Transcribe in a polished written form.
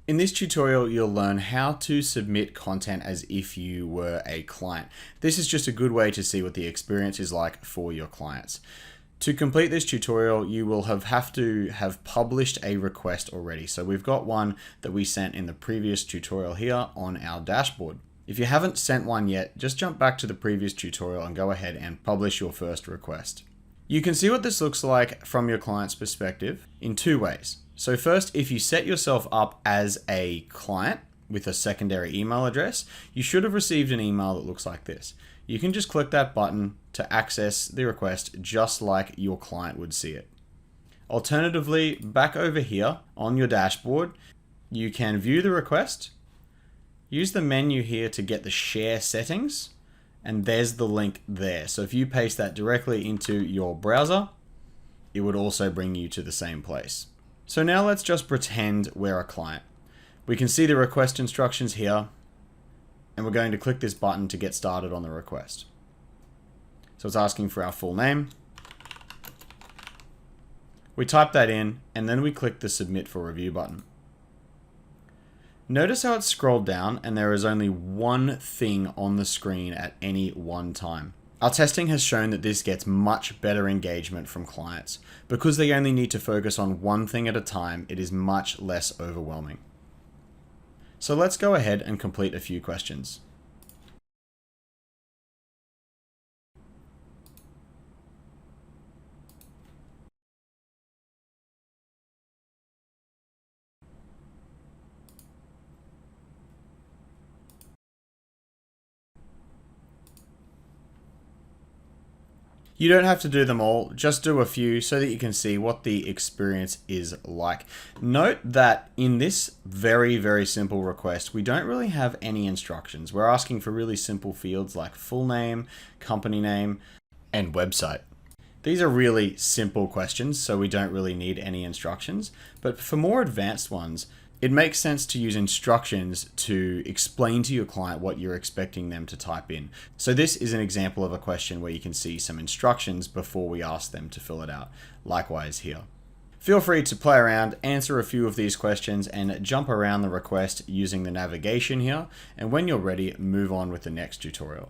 In this tutorial, you'll learn how to submit content as if you were a client. This is just a good way to see what the experience is like for your clients. To complete this tutorial, you will have to have published a request already. So we've got one that we sent in the previous tutorial here on our dashboard. If you haven't sent one yet, just jump back to the previous tutorial and go ahead and publish your first request. You can see what this looks like from your client's perspective in two ways. So first, if you set yourself up as a client with a secondary email address, you should have received an email that looks like this. You can just click that button to access the request just like your client would see it. Alternatively, back over here on your dashboard, you can view the request, use the menu here to get the share settings, and there's the link there. So if you paste that directly into your browser, it would also bring you to the same place. So now let's just pretend we're a client. We can see the request instructions here, and we're going to click this button to get started on the request. So it's asking for our full name. We type that in, and then we click the Submit for Review button. Notice how it's scrolled down and there is only one thing on the screen at any one time. Our testing has shown that this gets much better engagement from clients. Because they only need to focus on one thing at a time, it is much less overwhelming. So let's go ahead and complete a few questions. You don't have to do them all, just do a few so that you can see what the experience is like. Note that in this very, very simple request, we don't really have any instructions. We're asking for really simple fields like full name, company name, and website. These are really simple questions, so we don't really need any instructions. But for more advanced ones, it makes sense to use instructions to explain to your client what you're expecting them to type in. So this is an example of a question where you can see some instructions before we ask them to fill it out. Likewise here. Feel free to play around, answer a few of these questions, and jump around the request using the navigation here. And when you're ready, move on with the next tutorial.